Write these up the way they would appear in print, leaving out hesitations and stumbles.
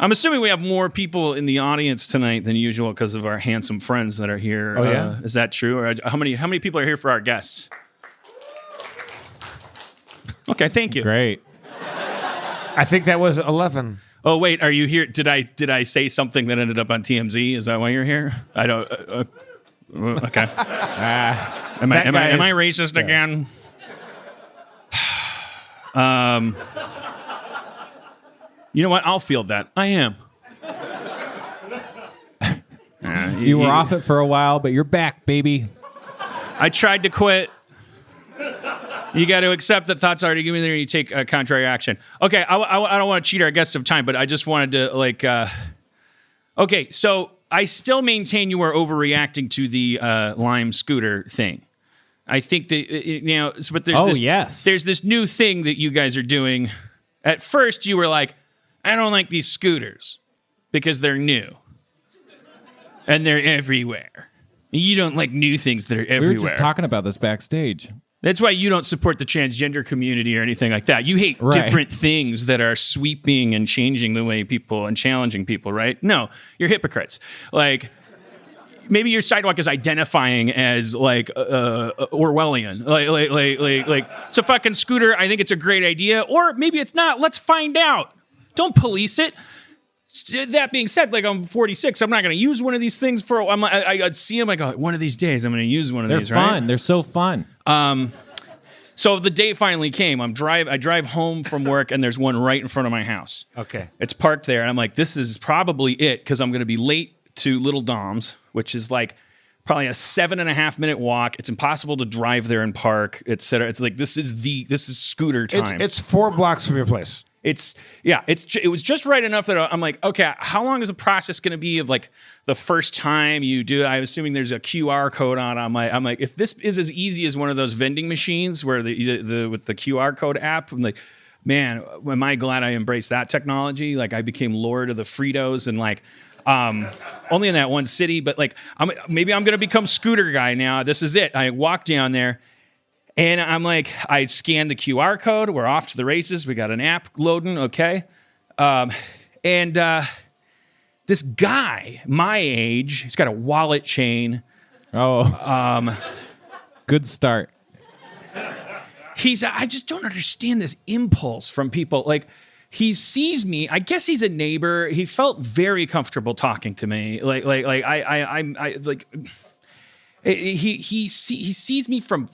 I'm assuming we have more people in the audience tonight than usual because of our handsome friends that are here. Oh, yeah? Is that true? Or how many people are here for our guests? Okay, thank you. Great. I think that was 11. Oh wait, are you here? Did I say something that ended up on TMZ? Is that why you're here? I don't. Okay. Am I racist again? You know what? I'll field that. I am. You were off it for a while, but you're back, baby. I tried to quit. You got to accept that thoughts already given there and you take contrary action. Okay, I don't want to cheat our guests of time, but I just wanted to, okay, so I still maintain you are overreacting to the Lime scooter thing. I think that, but there's this new thing that you guys are doing. At first, you were like, I don't like these scooters because they're new. And they're everywhere. You don't like new things that are everywhere. We were just talking about this backstage. That's why you don't support the transgender community or anything like that. You hate different things that are sweeping and changing the way people and challenging people, right? No, you're hypocrites. Like, maybe your sidewalk is identifying as like Orwellian. Like it's a fucking scooter. I think it's a great idea. Or maybe it's not. Let's find out. Don't police it. That being said, like I'm 46, I'm not going to use one of these things for. I'd see them. I go, one of these days, I'm going to use one of these. They're fun. Right? They're so fun. So the day finally came. I drive home from work, and there's one right in front of my house. Okay, it's parked there, and I'm like, this is probably it because I'm going to be late to Little Dom's, which is like probably a 7.5 minute walk. It's impossible to drive there and park, etc. It's like this is scooter time. It's 4 blocks from your place. It was just right enough that I'm like, okay, how long is the process going to be of like the first time you do it? I'm assuming there's a QR code on. I'm like, if this is as easy as one of those vending machines where the with the QR code app, I'm like, man, am I glad I embraced that technology? Like I became lord of the Fritos and like, only in that one city, but like, maybe I'm going to become scooter guy now. This is it. I walk down there. And I'm like, I scanned the QR code. We're off to the races. We got an app loading, okay? And this guy, my age, he's got a wallet chain. Oh, good start. I just don't understand this impulse from people. Like, he sees me. I guess he's a neighbor. He felt very comfortable talking to me. He sees me from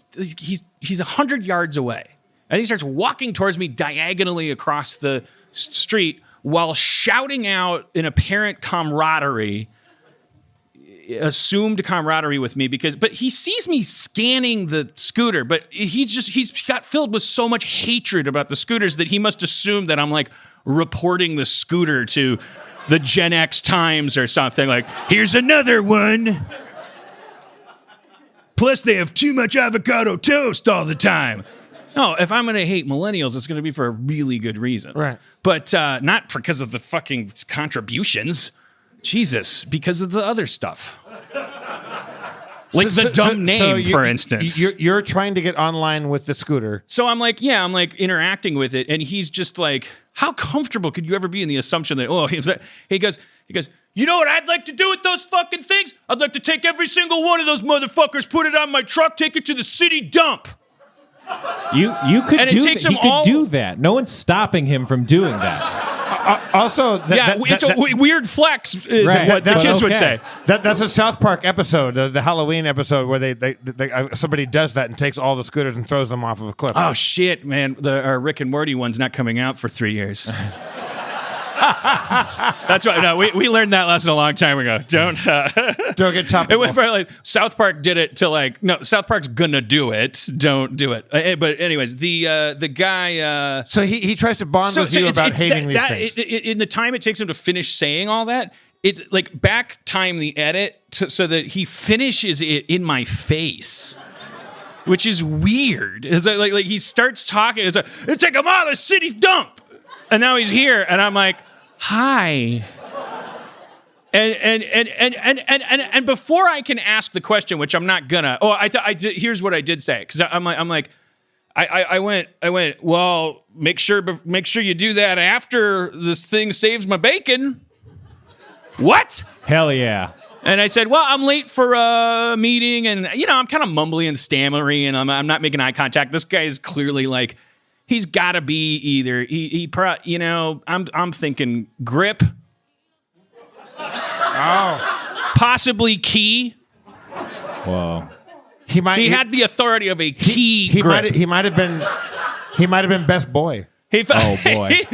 he's 100 yards away, and he starts walking towards me diagonally across the street while shouting out in apparent camaraderie, assumed camaraderie with me but he sees me scanning the scooter, but he's got filled with so much hatred about the scooters that he must assume that I'm like reporting the scooter to the Gen X Times or something. Like, here's another one. Plus, they have too much avocado toast all the time. No, if I'm going to hate millennials, it's going to be for a really good reason. Right. But not because of the fucking contributions. Jesus, because of the other stuff. Like the dumb name, for instance. You're trying to get online with the scooter. So I'm like interacting with it, and he's just like, how comfortable could you ever be in the assumption that, he goes, you know what I'd like to do with those fucking things? I'd like to take every single one of those motherfuckers, put it on my truck, take it to the city dump. You could do that. No one's stopping him from doing that. Also, it's a weird flex, is what the kids would say. That's a South Park episode, the Halloween episode, where they somebody does that and takes all the scooters and throws them off of a cliff. Oh shit, man! Our Rick and Morty one's not coming out for 3 years. That's right. No, we learned that lesson a long time ago. Don't get topical. It went for like South Park did it to like no. South Park's gonna do it. Don't do it. But anyways, the guy. So he tries to bond with you about hating these things. In the time it takes him to finish saying all that, it's like back time the edit so that he finishes it in my face. Which is weird. It's like he starts talking. It's like I'm out of the city's dump, and now he's here, and I'm like, hi. And before I can ask the question, which I'm not gonna. Oh, here's what I did say, because I'm like, I went, well, make sure you do that after this thing saves my bacon. What? Hell yeah. And I said, well, I'm late for a meeting, and I'm kind of mumbly and stammery, and I'm not making eye contact. This guy is clearly like, he's got to be either I'm thinking grip, possibly key. Whoa. He had the authority of a key grip. He might have been best boy. Oh boy.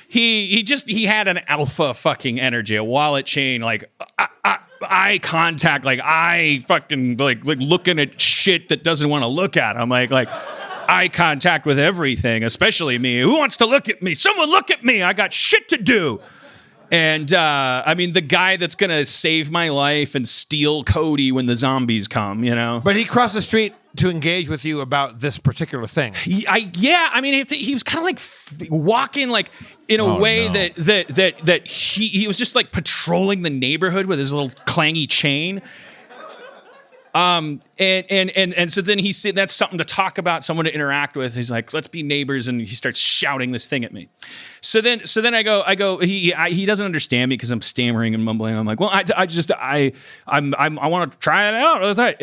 He had an alpha fucking energy, a wallet chain, like eye contact, like I fucking like looking at shit that doesn't want to look at. I'm like eye contact with everything, especially me. Who wants to look at me? Someone look at me. I got shit to do. And the guy that's gonna save my life and steal Cody when the zombies come, But he crossed the street to engage with you about this particular thing. He was kind of like walking like in a way that he was just like patrolling the neighborhood with his little clangy chain. And so then he said that's something to talk about, someone to interact with. He's like, let's be neighbors, and he starts shouting this thing at me. So then I go. He doesn't understand me because I'm stammering and mumbling. I'm like, well, I want to try it out. That's right.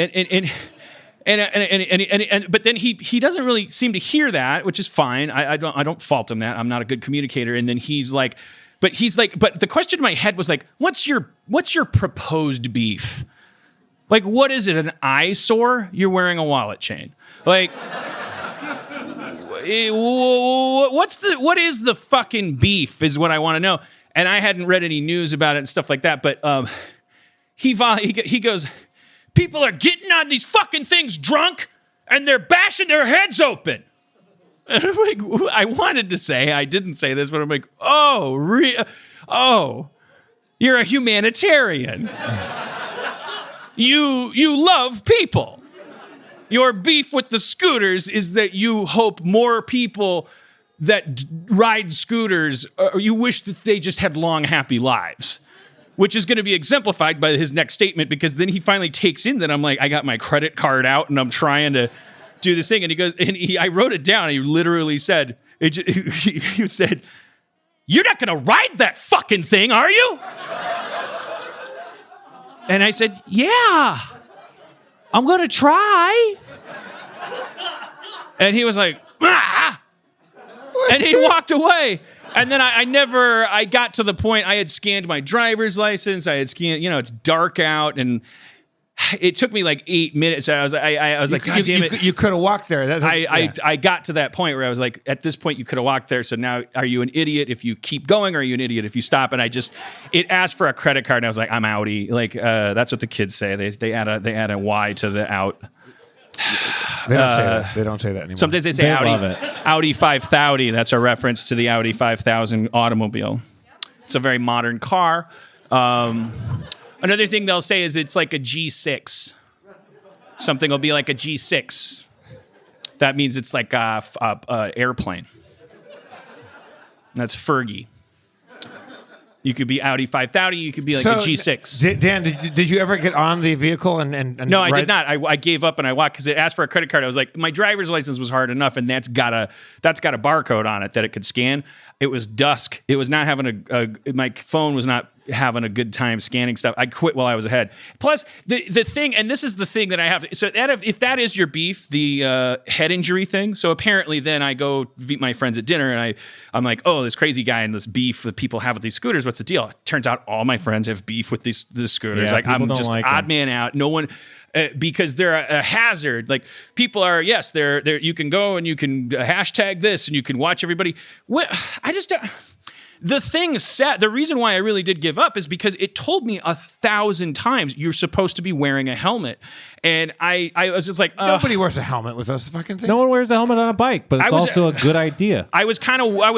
But then he doesn't really seem to hear that, which is fine. I don't fault him that. I'm not a good communicator. And then but the question in my head was like, what's your proposed beef? Like, what is it? An eyesore? You're wearing a wallet chain. Like, what is the fucking beef is what I want to know. And I hadn't read any news about it and stuff like that. But he goes, people are getting on these fucking things drunk and they're bashing their heads open. And I'm like, I wanted to say, I didn't say this, but I'm like, you're a humanitarian. You love people. Your beef with the scooters is that you hope more people that ride scooters, or you wish that they just had long, happy lives, which is going to be exemplified by his next statement, because then he finally takes in that I'm like, I got my credit card out and I'm trying to do this thing. And he goes, I wrote it down. And he literally said, he said, you're not going to ride that fucking thing, are you? And I said, yeah, I'm going to try. And he was like, and he walked away. And then I got to the point, I had scanned my driver's license. I had scanned, it's dark out, and it took me like 8 minutes. I was like, God damn it. You could have walked there. I got to that point where I was like, at this point, you could have walked there. So now, are you an idiot if you keep going? Or are you an idiot if you stop? And it asked for a credit card. And I was like, I'm outie. Like, that's what the kids say. They add a Y to the out. They don't say that. They don't say that anymore. Sometimes they say Audi 5000. That's a reference to the Audi 5000 automobile. It's a very modern car. Another thing they'll say is it's like a G6. Something will be like a G6. That means it's like a airplane. That's Fergie. You could be Audi 5000. You could be like a G6. Dan, did you ever get on the vehicle and No, I did not. I gave up and I walked because it asked for a credit card. I was like, my driver's license was hard enough, and that's got a barcode on it that it could scan. It was dusk. It was not having my phone was not having a good time scanning stuff. I quit while I was ahead. Plus, the thing, and this is the thing that I have. So if that is your beef, the head injury thing. So apparently, then I go meet my friends at dinner, and I'm like, oh, this crazy guy and this beef that people have with these scooters. What's the deal? It turns out all my friends have beef with these scooters. Yeah, like I'm just odd man out. No one. Because they're a hazard. Like people are, yes, they're. You can go and you can hashtag this and you can watch everybody. I just don't. The thing said, the reason why I really did give up is because it told me 1,000 times you're supposed to be wearing a helmet, and I was just like, nobody wears a helmet with those fucking things. No one wears a helmet on a bike, but it's also a good idea. I was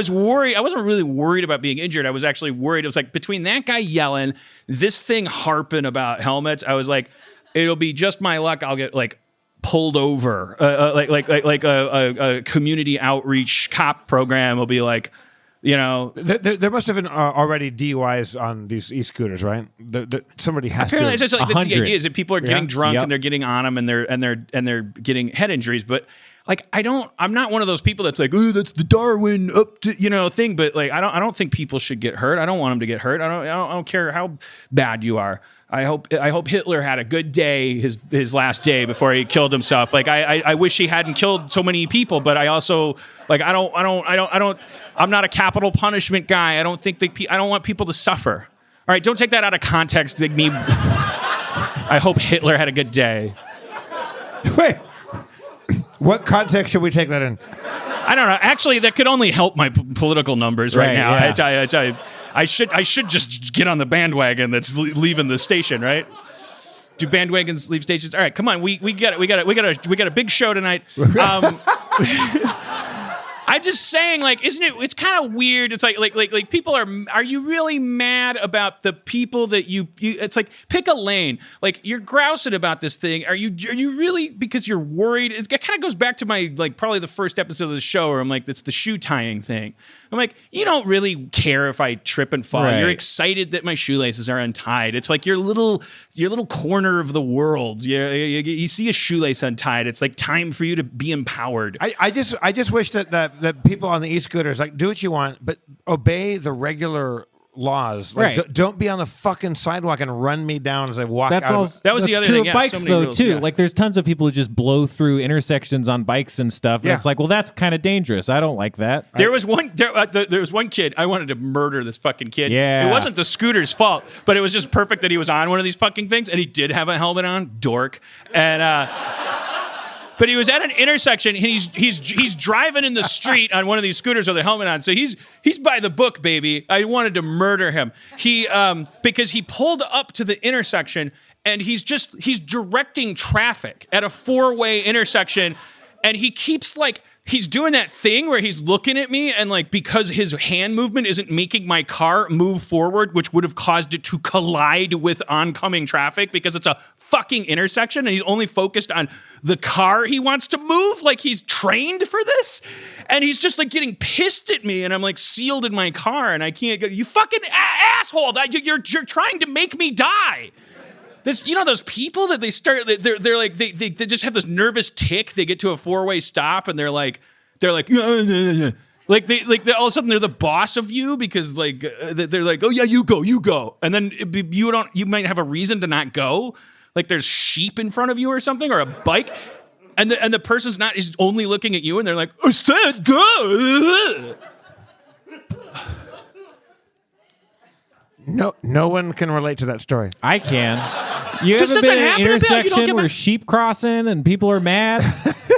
worried. I wasn't really worried about being injured. I was actually worried. It was like between that guy yelling, this thing harping about helmets, I was like, it'll be just my luck. I'll get like pulled over, like a community outreach cop program will be like, You know, there must have been already DUIs on these e-scooters, right? Somebody has apparently to. It's just like that's the idea is that people are getting drunk and they're getting on them and they're getting head injuries. But like I'm not one of those people that's like, oh, that's the Darwin thing. But like I don't think people should get hurt. I don't want them to get hurt. I don't care how bad you are. I hope Hitler had a good day, his last day before he killed himself. Like I wish he hadn't killed so many people, but I also like I'm not a capital punishment guy. I don't want people to suffer. All right, don't take that out of context. Like me, I hope Hitler had a good day. Wait, what context should we take that in? I don't know. Actually, that could only help my political numbers right now. Yeah. I should just get on the bandwagon that's leaving the station, right? Do bandwagons leave stations? All right, come on. We got a big show tonight. I'm just saying, like, isn't it? It's kind of weird. It's like people are you really mad about the people that you? It's like pick a lane. Like you're grousing about this thing. Are you really because you're worried? It kind of goes back to my like probably the first episode of the show where I'm like, it's the shoe tying thing. I'm like, you don't really care if I trip and fall. Right. You're excited that my shoelaces are untied. It's like your little corner of the world. You see a shoelace untied. It's like time for you to be empowered. I just wish that people on the e-scooters like do what you want, but obey the regular laws. Like, right. Don't be on the fucking sidewalk and run me down as I walk out. That was the other true thing. Of bikes, so though, rules, too. yeah. Like, there's tons of people who just blow through intersections on bikes and stuff. And it's like, well, that's kind of dangerous. I don't like that. There was one kid. I wanted to murder this fucking kid. Yeah. It wasn't the scooter's fault, but it was just perfect that he was on one of these fucking things, and he did have a helmet on, dork. And but he was at an intersection, and he's driving in the street on one of these scooters with a helmet on. So he's by the book, baby. I wanted to murder him. He because he pulled up to the intersection, and he's directing traffic at a 4-way intersection, and he keeps like he's doing that thing where he's looking at me, and like because his hand movement isn't making my car move forward, which would have caused it to collide with oncoming traffic because it's a fucking intersection, and he's only focused on the car he wants to move, like he's trained for this, and he's just like getting pissed at me, and I'm like sealed in my car, and I can't go. You fucking asshole! You're trying to make me die. There's, those people that they're like they just have this nervous tick. They get to a 4-way stop and they're like like all of a sudden they're the boss of you because like they're like, oh yeah, you go, and then you might have a reason to not go. Like there's sheep in front of you or something, or a bike, and the person's is only looking at you, and they're like, I said go. No one can relate to that story. I can. You Just ever doesn't been in an happen to Bill. You don't intersection get where my- sheep crossing and people are mad?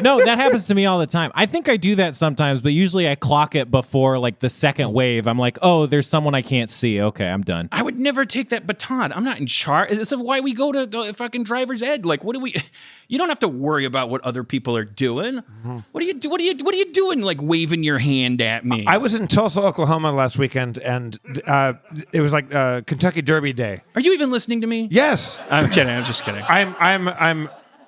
No, that happens to me all the time. I think I do that sometimes, but usually I clock it before like the second wave. I'm like, oh, there's someone I can't see. Okay, I'm done. I would never take that baton. I'm not in charge. This is why we go to the fucking driver's ed. Like, what do we? You don't have to worry about what other people are doing. Mm-hmm. What do you do? What are you doing? Like waving your hand at me? I was in Tulsa, Oklahoma last weekend, and it was like Kentucky Derby Day. Are you even listening to me? Yes, I'm kidding. I'm just kidding.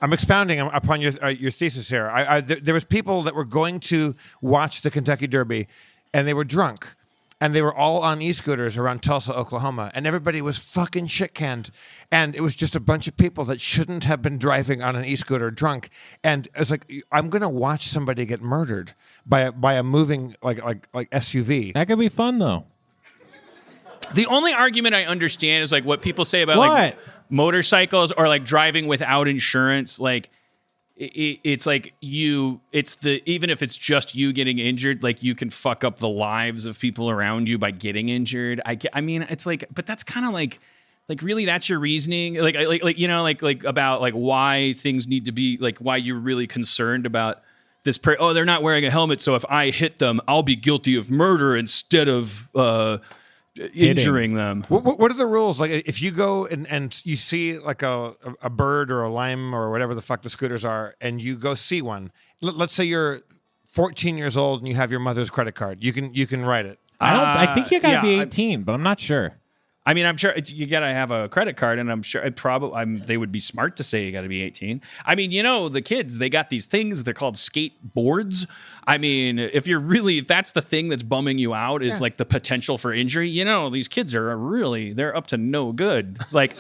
I'm expounding upon your thesis here. There was people that were going to watch the Kentucky Derby, and they were drunk, and they were all on e-scooters around Tulsa, Oklahoma, and everybody was fucking shit-canned, and it was just a bunch of people that shouldn't have been driving on an e-scooter drunk, and it's like I'm gonna watch somebody get murdered by a moving like SUV. That could be fun though. The only argument I understand is like what people say about like motorcycles or like driving without insurance. Like it's like even if it's just you getting injured, like you can fuck up the lives of people around you by getting injured. I mean, it's like, but that's kind of like really that's your reasoning, like about like why things need to be like why you're really concerned about this. They're not wearing a helmet, so if I hit them, I'll be guilty of murder instead of injuring them. What are the rules? Like if you go and you see like a bird or a lime or whatever the fuck the scooters are, and you go see one, let's say you're 14 years old and you have your mother's credit card, you can write it. I think you gotta be 18, but I'm not sure. I mean, I'm sure you got to have a credit card, and I'm sure they would be smart to say you got to be 18. I mean, the kids, they got these things, they're called skateboards. I mean, if that's the thing that's bumming you out is like the potential for injury, these kids they're up to no good. Like,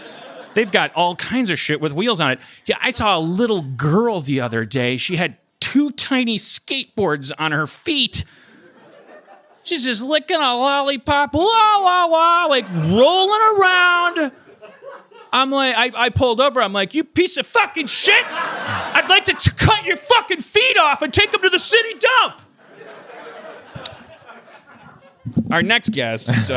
they've got all kinds of shit with wheels on it. Yeah, I saw a little girl the other day. She had 2 tiny skateboards on her feet. She's just licking a lollipop, wah, wah, wah, like rolling around. I'm like, I pulled over. I'm like, you piece of fucking shit. I'd like to cut your fucking feet off and take them to the city dump. Our next guest,